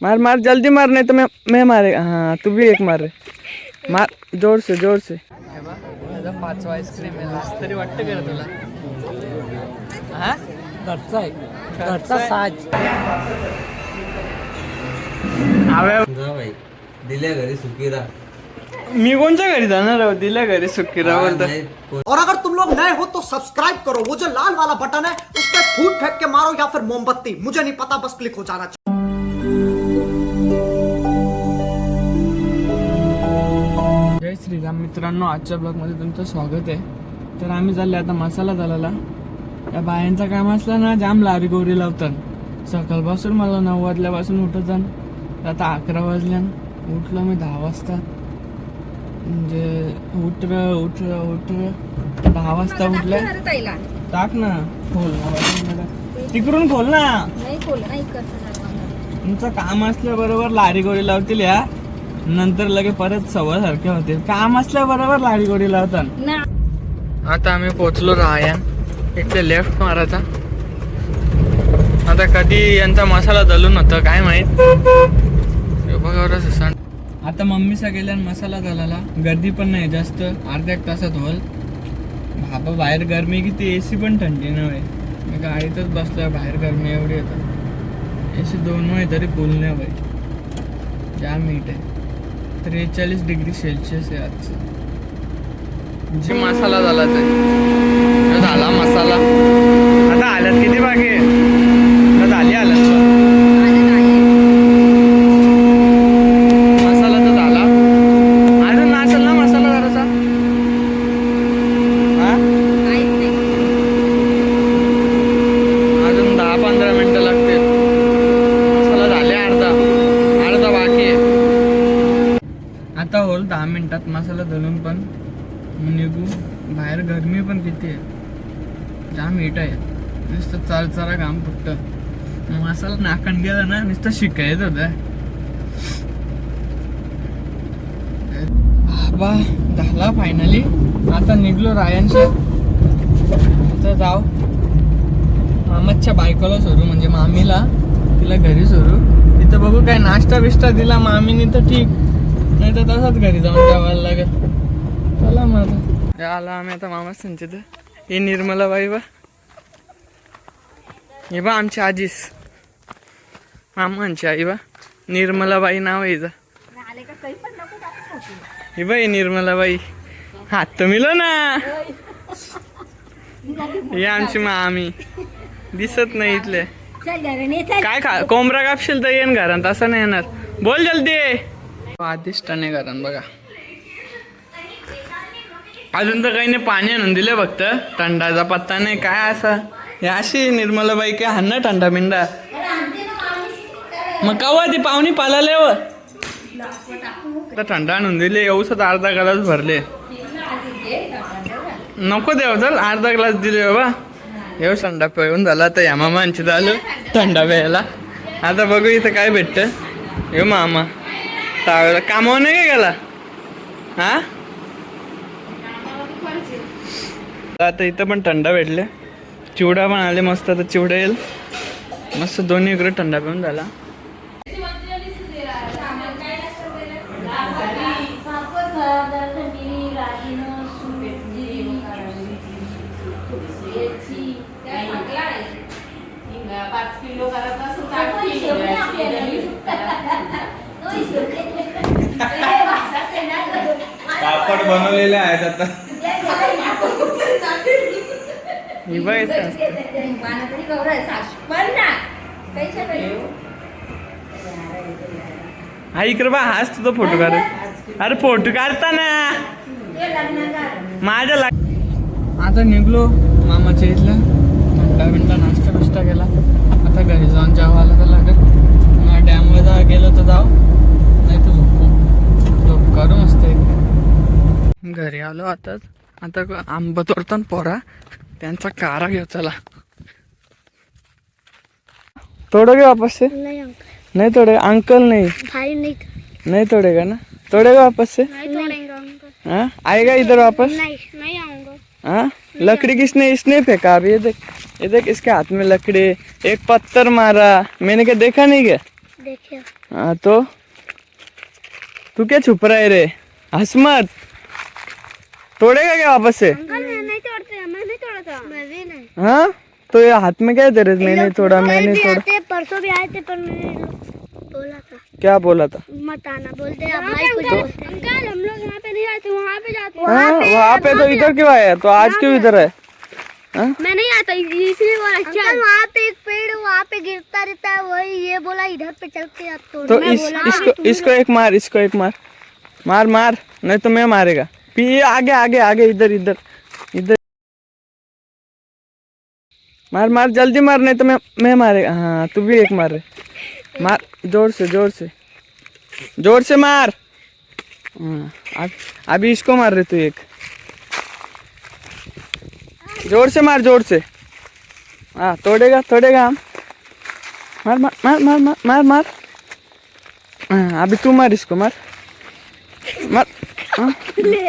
मार मार जल्दी मार, नहीं तो मैं मारे। हाँ तू भी एक मार रे, मार जोर से जोर से। पाचवा आईस्क्रीम आहे, तरी वाटतं का तुला? हा घरचा आहे, घरचा साज. दिल्या घरी सुखी राहा. मी कोणच्या घरी जाणार आहोत? दिल्या घरी सुखी राहा बोलता. और अगर तुम लोग नए हो तो सब्सक्राइब करो, वो जो लाल वाला बटन है उस पर फूट फेंक के मारो या फिर मोमबत्ती, मुझे नहीं पता, बस क्लिक हो जाना चाहिए. जय श्रीराम मित्रांनो, आजच्या ब्लॉगमध्ये तुमचं स्वागत आहे. तर आम्ही चालले आता मसाला झाला. या बायांचं काम असलं ना जाम लारी गोरी लावतात. सकाळपासून मला 9 वाजल्यापासून उठत जाण, आता 11 वाजल्या. उठलो मी 10 वाजता, म्हणजे उठ 10 वाजता उठलं. टाक ना खोल, तिकडून खोल ना. तुमचं काम असल्याबरोबर लारी गोरी लावतील या, नंतर लगे परत सवय सारखे होते. काम असल्याबरोबर लारी गोरी लावतात. आता आम्ही पोहोचलो राहाया, इथे लेफ्ट मारायचा. आता कधी यांचा मसाला दलून होतं काय माहित. बघा सण आता मम्मीचा गेल्यान मसाला झाला. गर्दी पण नाही जास्त, अर्ध्या एक तासात होल. बाबा बाहेर गरमी किती, एसी पण थंडी नव्हे. मी गाडीतच बसलोय, बाहेर गरमी एवढी येतात. एसी 2 आहे तरी फुल नाही भाई, जाम मीठ आहे. 43 डिग्री सेल्सिअस आहे आजचं. जी मसाला झाला तर झाला मसाला. आता आल्यात किती बाकी आहे? झाली आल्यात मसाला तर झाला. अजून नाचल ना मसाला जरासा. हा अजून 10-15 मिनिटं लागतील. मसाला झाले अर्धा बाकी आहे. आता होल 10 मिनिटात मसाला धरून पण निघू. बाहेर गरमी पण किती आहे, जाम हीट आहे. नुसतं चारा घाम फुटतं. मसाला नाकण गेला ना नुसतं शिकायचं होतं. बाबा झाला फायनली. आता निघलो रायांच्या. आता जाऊ मामाच्या बायकोला सोडू, म्हणजे मामीला, तिला घरी सोडू. तिथं बघू काय नाश्ता बिष्टा दिला मामीनी तर ठीक, नाही तर तसाच घरी जाऊन जेवायला लागेल. चला मग आला आम्ही आता मामा संचित. हे निर्मलाबाई बा, हे बा आमची आजीस, मामांची आई बा निर्मलाबाई नाव आहे हिचं. हे बाई निर्मलाबाई, हात तर मिलो ना. हे आमची मामी दिसत नाही इथले. काय खा कोंबडा कापशील तर येईन घरात, असं नाही येणार. बोल जल्दी. आदिष्ट नाही घरात बघा. अजून तर काही नाही, पाणी आणून दिले फक्त, थंडाचा पत्ता नाही काय असा. हे अशी निर्मलाबाई काय हाण ना थंडा बिंडा. मग कवा ती पाहुणी पालाले व तर थंडा आणून दिले. येऊसच अर्धा ग्लास भरले. नको देव चल, अर्धा ग्लास दिले बाबा. येऊ थंडा पिऊन झाला. तर या मामांची झालं थंडा प्यायला. आता बघू इथं काय भेटतं. येऊ मामा तावेला कामावर नाही काय गेला. हा आता इथं पण थंडा भेटले. चिवडा पण आले मस्त. आता चिवडा येईल मस्त. दोन्ही इकडे थंडा पिऊन झाला. पापड बनवलेले आहेत आता. हा इकडे बा, हाच तुझा फोटो काढ. अरे फोटो काढता ना माझ्या आता निघलो मामाच्या इथलं. थंडा बिंडा नाश्ता बिष्टा केला. आता घरी जाऊन जेवायला तर लागेल. डॅमवर जा गेलो तर जाऊ, नाही तर झोप करू मस्त. घरी आलो आताच. आता आंबा तोडतात पोरा, त्यांचा कारा घेऊ. चला तोडोगे वापस से? नहीं तोड़े अंकल. नहीं तोड़ेगा ना? तोड़ेगा वापस से? हाँ आएगा इधर वापस? नहीं आऊंगा. हाँ लकड़ी इसने फेंका. अभी ये देख इसके हाथ में लकड़ी. एक पत्थर मारा मैंने, क्या देखा नहीं क्या? देखिए हाँ तो तू क्या छुप रहा है रे? हंस मत, तोड़ेगा क्या वापस से? अंकल मैं नहीं तोड़ते, मैं नहीं तोड़ा था, मैं भी नहीं। हाँ तो ये हाथ में क्या है तेरे? मैंने तोड़ा, मैंने तोड़ा। परसों भी आए थे पर मैंने बोला था क्या बोला था? मत आना, बोलते हैं भाई कुछ बोलते हैं। अंकल हम लोग यहाँ पे नहीं आते, वहाँ पे जाते हैं। हाँ वहाँ पे तो इधर क्यों आया? तो आज क्यों इधर है? मैं नहीं आता इसलिए बोला चल। वहाँ पे एक पेड़ वहाँ पे गिरता रहता है, वही ये बोला इधर पे चलते हैं तो तो इसको एक मार, इसको एक मार, मार मार, नहीं तो मैं मारेगा। फिर आगे आगे आगे, इधर इधर इधर मार मार, जल्दी मार, नहीं तो मैं मारेगा। हाँ तू भी एक मार रहे, मार जोर से जोर से जोर से मार। हाँ अभी इसको मार रहे तू, एक जोर से मार, जोर से। हाँ तोड़ेगा तोड़ेगा हम। मार मार मार मार मार मार मार। हाँ अभी तू मार, इसको मार मार। हाँ,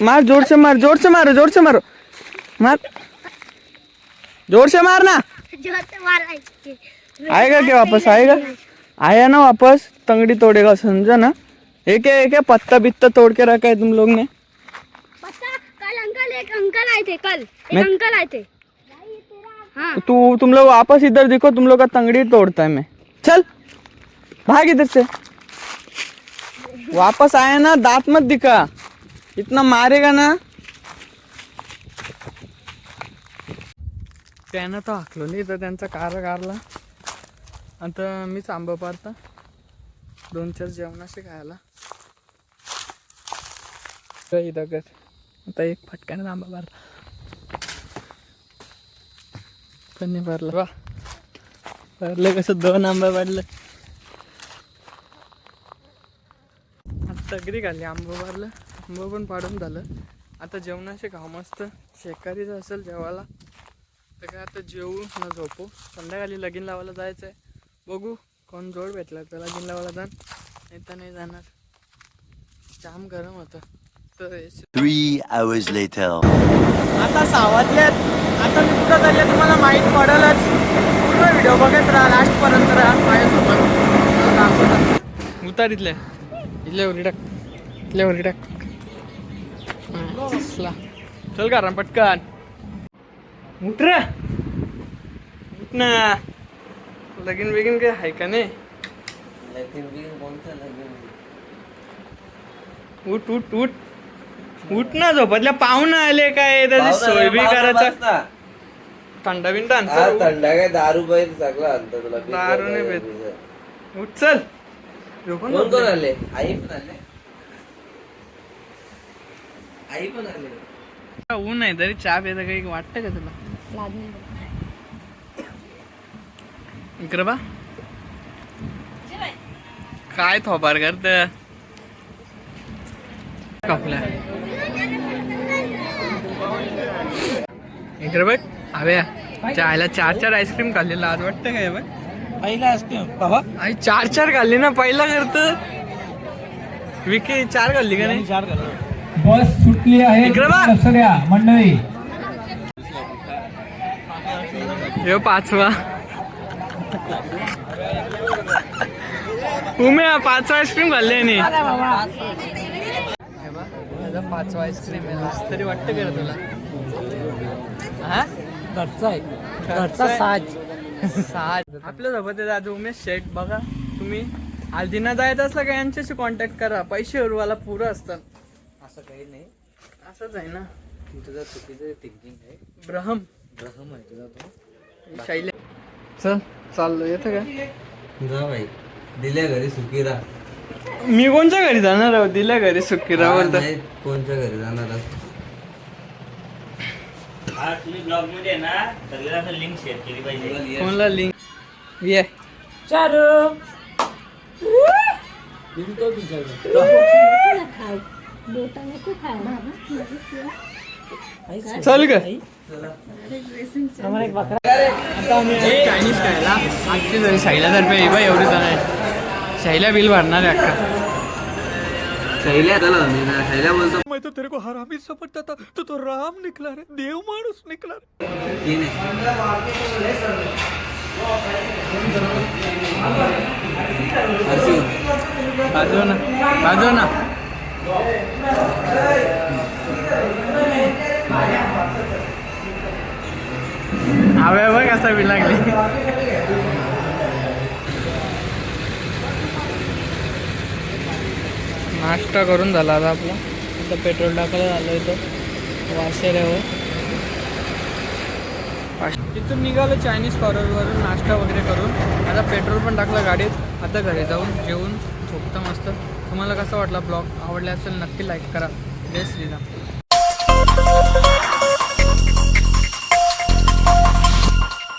मार जोर से मार, जोर से मारो, जोर से मारो, मार जोर से मारना। जोर से मारा। आएगा क्या वापस? आएगा, आया ना वापस, तंगड़ी तोड़ेगा, समझा ना? एक है पत्ता बित्ता तोड़ के रखा है तुम लोग ने। पता कल एक अंकल आए थे, कल एक अंकल आए थे। हाँ तो तुम लोग वापस इधर देखो, तुम लोग का तंगड़ी तोड़ता है मैं। चल भाग इधर से। वापस आया ना, दांत मत दिखा, इतना मारेगा ना। त्यानं तर हाकलो नाही तर त्यांचा कारला. आता मीच आंबा पारता 2-4 जेवणाशी खायला काही दगत. आता एक फटक्याने आंबा पारला पण नाही पारला. वा पारलं कसं 2 आंबा पाडलं. आता तगरी घाली, आंबा पारलं, आंबा पण पाडून झालं. आता जेवणाशी खाऊ मस्त. शेकारीचं असेल जेवायला तर काय आता जेवू न झोपू. संध्याकाळी लगीन लावायला जायचं आहे. बघू कोण जोड भेटला तर लगीन लावायला जाण, नाही तर नाही जाणार. जाम गरम होतं. तर 3 hours later. आता 6 वाजलेत. आता मी कुठं चालले तुम्हाला माहीत पडेलच. पूर्ण व्हिडिओ बघत राहा, लास्टपर्यंत राहा माझ्यासोबत. उतार इथले वरी टाक, इथल्या वरी टाक. चल का पटकन उतर ना. लगीन बिगीन काही आहे का नाही? लेकिन भी कोणतं लगीन? उठ उठ उठ उठ ना. झोपतल्या पाहुणं आले काय, त्याची सोय बी करायचा. थंडा बिंडा थंडा काय, दारू पाहिजे सगळं आणतं तुला. दारू नाही भेट. उठ चल. कोण कोण आले? आई पण आले. आई पण आले. ऊन आहे तरी चहा प्यायचं काही वाटतं का तुला? इकडे बा काय थोबार करत कापल्या. इकडे बघ हव्या चायला 4 आईस्क्रीम खाल्लेला आज. वाटतं काय बघ? पहिला आईस्क्रीम आई 4 खाल्ली ना. पहिला करत विकी 4 खाल्ली का नाही? 4 बस सुटली आहे. इकडे बघ. लक्ष द्या मंडळी. यो 5वा उम्या 5वा आईस्क्रीम खाल्ले नाही. 5वा आईस्क्रीम आहे तरी वाटतं का रे तुला? हा घरचा आहे, घरचा साज. आपल्या सोबत आहे दादा उमेश शेठ. बघा तुम्ही हल्दीना जायचं असलं का यांच्याशी कॉन्टॅक्ट करा. पैसे उरवायला पुरं असतात. असं काही नाही, असंच आहे ना. तुझं चुकीचं थिंकिंग आहे. ब्रह्म आहे तुझा तो. शैले. चल चाललो. येतं का? जा भाई, दिल्या घरी सुखी राहा. मी कोणच्या घरी जाणार आहोत? दिल्या घरी सुखी राहा बोलतो. नाही, कोणच्या घरी जाणार असं? तुम्ही ब्लॉग मध्ये ना सगळ्यांना लिंक शेअर केली पाहिजे. कोणला लिंक? ये चल ग. आता आम्ही चायनीज खायला. आजची जरी शैल्यातर्फे बाई एवढी जण आहे. शैल्या बिल भरणार आहे अक्का. शैल्या झाला ना, शैल्या बोलतो मैं तो तेरे को हरामी समझता था, तो राम निकला रे, देव माणूस निकला रे. की नाही. बाजू ना बाजू ना हवे बघ कसा बी लागली. नाश्ता करून झाला आता आपला. आता पेट्रोल टाकायला झालं इथं वाशेऱ्यावर. तिथून निघालो चायनीज कॉर्नरवरून नाश्ता वगैरे करून. आता पेट्रोल पण टाकलं गाडीत. आता घरी जाऊन जेवून झोपतं मस्त. तुम्हाला कसा वाटला ब्लॉग? आवडला असेल नक्की लाईक करा. जय श्रीराम.